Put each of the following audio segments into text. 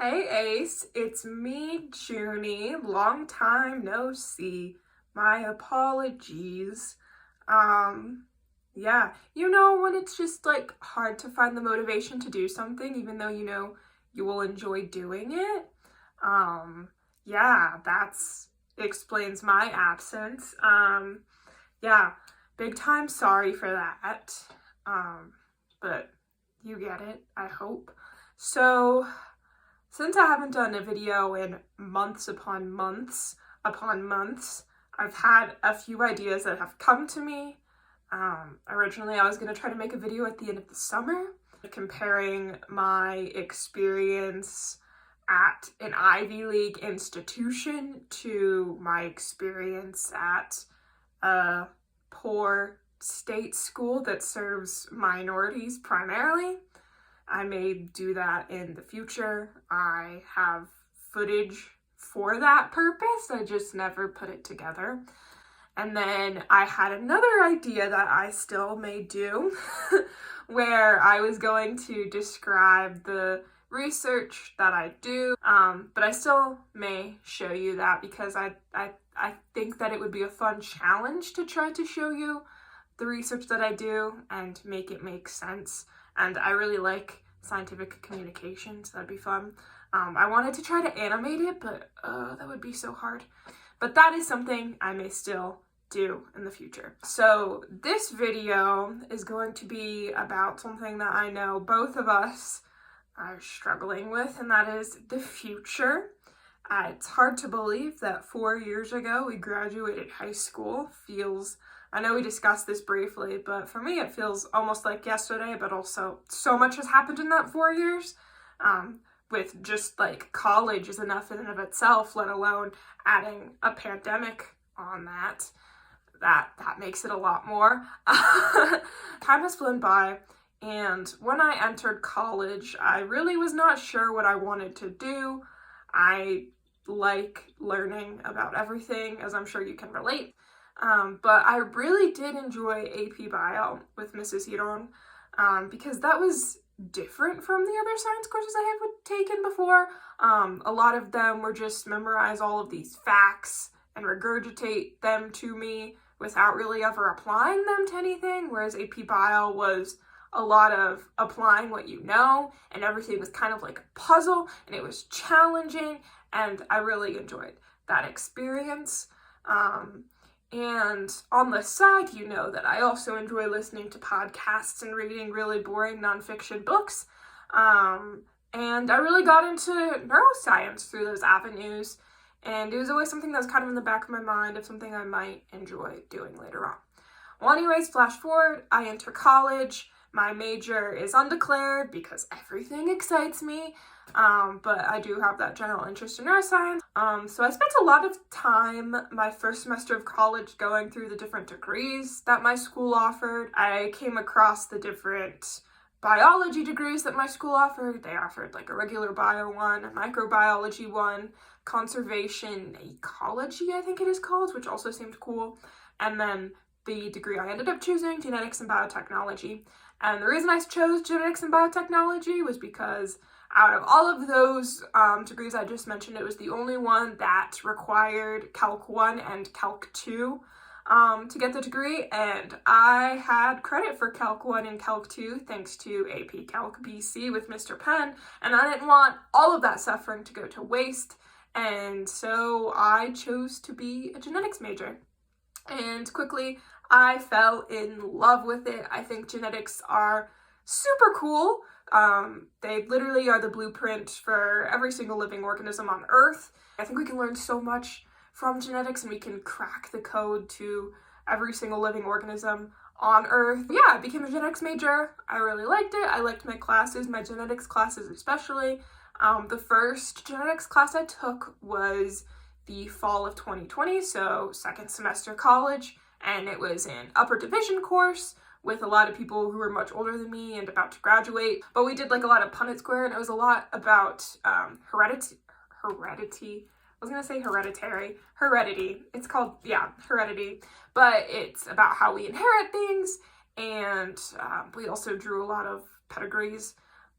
Hey Ace, it's me, Junie. Long time no see. My apologies. Yeah, when it's just like hard to find the motivation to do something, even though you will enjoy doing it. Yeah, that's explains my absence. Yeah, big time sorry for that. But you get it, I hope. So, since I haven't done a video in months upon months, I've had a few ideas that have come to me. Originally, I was going to try to make a video at the end of the summer, comparing my experience at an Ivy League institution to my experience at a poor state school that serves minorities primarily. I may do that in the future. I have footage for that purpose. I just never put it together. And then I had another idea that I still may do where I was going to describe the research that I do, but I still may show you that because I think that it would be a fun challenge to try to show you the research that I do and make it make sense. And I really like scientific communication, so that'd be fun. I wanted to try to animate it, but that would be so hard. But that is something I may still do in the future. So this video is going to be about something that I know both of us are struggling with, and that is the future. It's hard to believe that 4 years ago we graduated high school. I know we discussed this briefly, but for me it feels almost like yesterday, but also so much has happened in that 4 years. With just like college is enough in and of itself, let alone adding a pandemic on that. That makes it a lot more. Time has flown by, and when I entered college, I really was not sure what I wanted to do. I like learning about everything, as I'm sure you can relate. But I really did enjoy AP Bio with Mrs. Hiron, because that was different from the other science courses I have taken before. A lot of them were just memorize all of these facts and regurgitate them to me without really ever applying them to anything, whereas AP Bio was a lot of applying what you know, and everything was kind of like a puzzle, and it was challenging, and I really enjoyed that experience. And on the side, that I also enjoy listening to podcasts and reading really boring nonfiction books. And I really got into neuroscience through those avenues. And it was always something that was kind of in the back of my mind of something I might enjoy doing later on. Well, anyways, flash forward, I enter college. My major is undeclared because everything excites me. But I do have that general interest in neuroscience. So I spent a lot of time my first semester of college going through the different degrees that my school offered. I came across the different biology degrees that my school offered. They offered like a regular bio one, a microbiology one, conservation ecology, I think it is called, which also seemed cool. And then the degree I ended up choosing, genetics and biotechnology. And the reason I chose genetics and biotechnology was because out of all of those degrees I just mentioned, it was the only one that required Calc 1 and Calc 2 to get the degree, and I had credit for Calc 1 and Calc 2 thanks to AP Calc BC with Mr. Penn, and I didn't want all of that suffering to go to waste, and so I chose to be a genetics major. And quickly, I fell in love with it. I think genetics are super cool. They literally are the blueprint for every single living organism on Earth. I think we can learn so much from genetics, and we can crack the code to every single living organism on Earth. Yeah, I became a genetics major. I really liked it. I liked my classes, my genetics classes especially. The first genetics class I took was the fall of 2020, so second semester college, and it was an upper division course with a lot of people who were much older than me and about to graduate. But we did like a lot of Punnett Square, and it was a lot about heredity. Heredity. It's called, heredity. But it's about how we inherit things, and we also drew a lot of pedigrees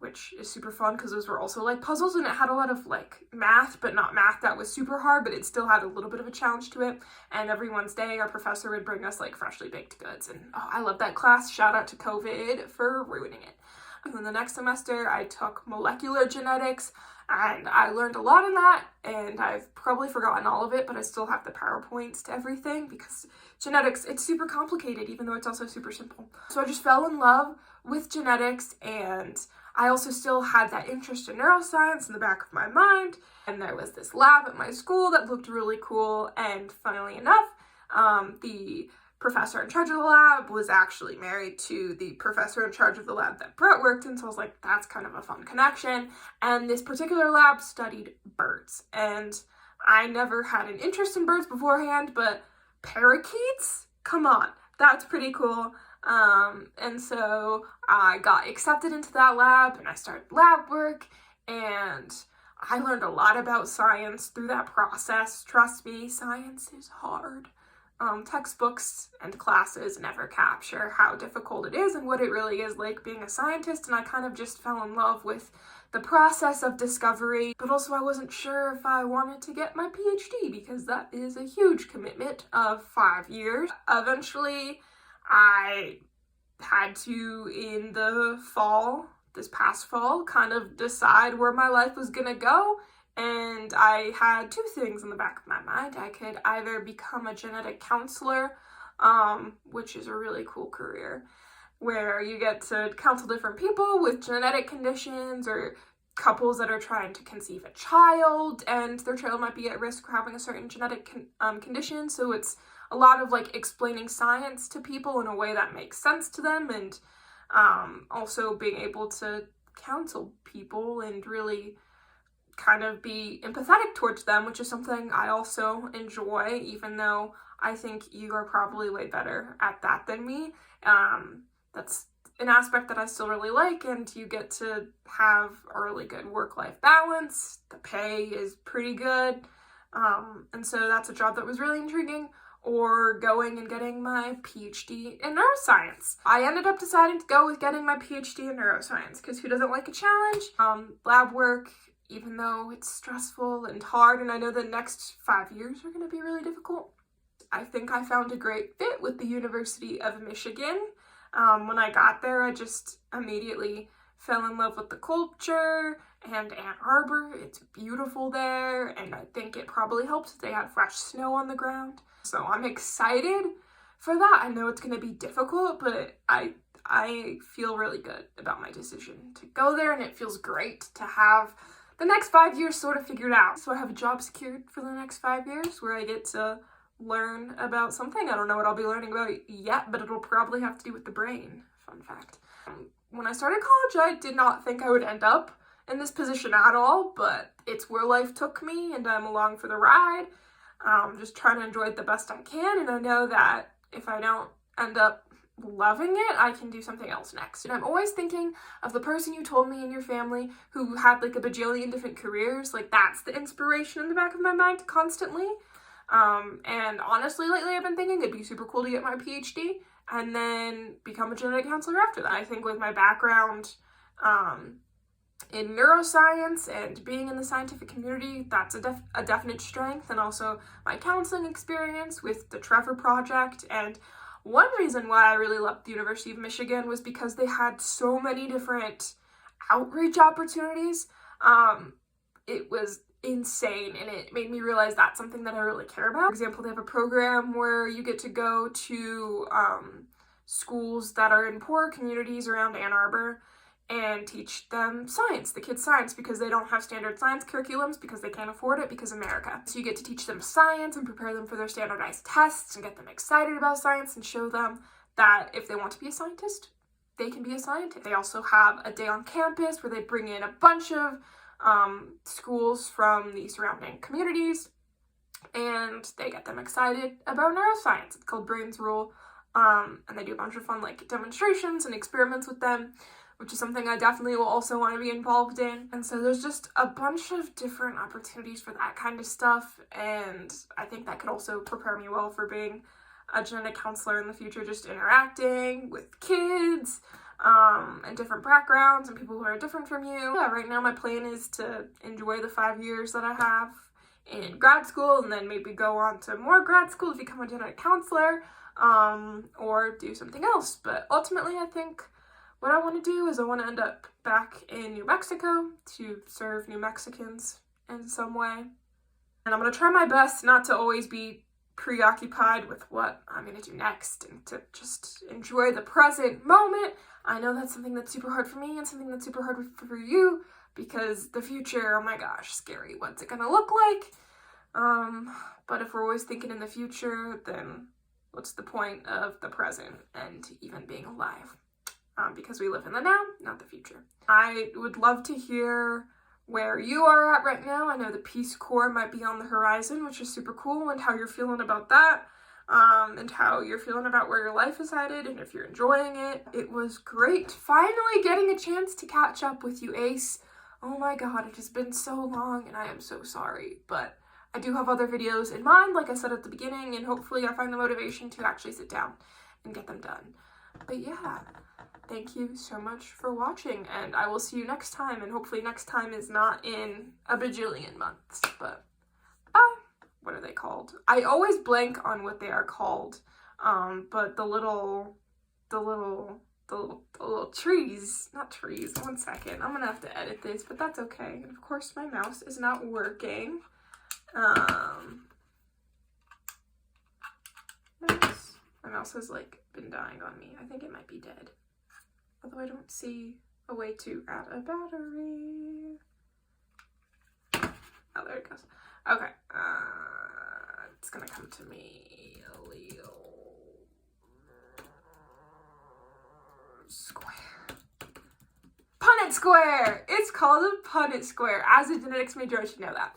which is super fun because those were also like puzzles, and it had a lot of like math, but not math that was super hard, but it still had a little bit of a challenge to it. And every Wednesday our professor would bring us like freshly baked goods, and oh, I love that class. Shout out to COVID for ruining it. And then the next semester I took molecular genetics, and I learned a lot in that, and I've probably forgotten all of it, but I still have the PowerPoints to everything because genetics, it's super complicated, even though it's also super simple. So I just fell in love with genetics, and I also still had that interest in neuroscience in the back of my mind, and there was this lab at my school that looked really cool, and funnily enough, the professor in charge of the lab was actually married to the professor in charge of the lab that Brett worked in, so I was like, that's kind of a fun connection. And this particular lab studied birds, and I never had an interest in birds beforehand, but parakeets? Come on, that's pretty cool. And so I got accepted into that lab, and I started lab work, and I learned a lot about science through that process. Trust me, science is hard. Textbooks and classes never capture how difficult it is and what it really is like being a scientist, and I kind of just fell in love with the process of discovery, but also I wasn't sure if I wanted to get my PhD because that is a huge commitment of 5 years. Eventually, I had to, in the fall, this past fall, kind of decide where my life was gonna go. And I had two things in the back of my mind. I could either become a genetic counselor, which is a really cool career, where you get to counsel different people with genetic conditions or couples that are trying to conceive a child and their child might be at risk for having a certain genetic condition. So it's a lot of like explaining science to people in a way that makes sense to them, and also being able to counsel people and really kind of be empathetic towards them, which is something I also enjoy, even though I think you are probably way better at that than me. That's an aspect that I still really like, and you get to have a really good work-life balance. The pay is pretty good, and so that's a job that was really intriguing. Or going and getting my PhD in neuroscience. I ended up deciding to go with getting my PhD in neuroscience because who doesn't like a challenge? Lab work, even though it's stressful and hard, and I know the next 5 years are going to be really difficult, I think I found a great fit with the University of Michigan. When I got there, I just immediately fell in love with the culture and Ann Arbor. It's beautiful there, and I think it probably helped that they had fresh snow on the ground. So I'm excited for that. I know it's going to be difficult, but I feel really good about my decision to go there, and it feels great to have the next 5 years sort of figured out. So I have a job secured for the next 5 years where I get to learn about something. I don't know what I'll be learning about yet, but it'll probably have to do with the brain. Fun fact. When I started college, I did not think I would end up in this position at all, but it's where life took me, and I'm along for the ride. Just trying to enjoy it the best I can, and I know that if I don't end up loving it, I can do something else next. And I'm always thinking of the person you told me in your family who had like a bajillion different careers. Like, that's the inspiration in the back of my mind constantly. And honestly, lately I've been thinking it'd be super cool to get my PhD and then become a genetic counselor after that. I think with my background in neuroscience and being in the scientific community, that's a definite strength, and also my counseling experience with the Trevor Project. And one reason why I really loved the University of Michigan was because they had so many different outreach opportunities. It was insane, and it made me realize that's something that I really care about. For example, they have a program where you get to go to schools that are in poor communities around Ann Arbor and teach them science, the kids science, because they don't have standard science curriculums because they can't afford it because America. So you get to teach them science and prepare them for their standardized tests and get them excited about science and show them that if they want to be a scientist, they can be a scientist. They also have a day on campus where they bring in a bunch of schools from the surrounding communities, and they get them excited about neuroscience. It's called Brains Rule, and they do a bunch of fun like demonstrations and experiments with them, which is something I definitely will also want to be involved in. And so there's just a bunch of different opportunities for that kind of stuff, and I think that could also prepare me well for being a genetic counselor in the future, just interacting with kids, and different backgrounds and people who are different from you. Yeah, right now my plan is to enjoy the 5 years that I have in grad school and then maybe go on to more grad school to become a genetic counselor, or do something else. But ultimately, I think what I want to do is I want to end up back in New Mexico to serve New Mexicans in some way. And I'm going to try my best not to always be preoccupied with what I'm going to do next and to just enjoy the present moment. I know that's something that's super hard for me and something that's super hard for you, because the future, oh my gosh, scary. What's it going to look like? But if we're always thinking in the future, then what's the point of the present and even being alive? Because we live in the now, not the future. I would love to hear where you are at right now. I know the Peace Corps might be on the horizon, which is super cool, and how you're feeling about that, and how you're feeling about where your life is headed, and if you're enjoying it. It was great finally getting a chance to catch up with you, Ace. Oh my god, it has been so long, and I am so sorry, but I do have other videos in mind, like I said at the beginning, and hopefully I find the motivation to actually sit down and get them done. But yeah, thank you so much for watching, and I will see you next time, and hopefully next time is not in a bajillion months, but bye. What are they called? I always blank on what they are called, but the little trees, not trees, 1 second, I'm gonna have to edit this, but that's okay. And of course my mouse is not working. My mouse has like been dying on me. I think it might be dead. Although I don't see a way to add a battery. Oh, there it goes. Okay. It's gonna come to me a little square. Punnett square! It's called a Punnett square. As a genetics major, I should know that.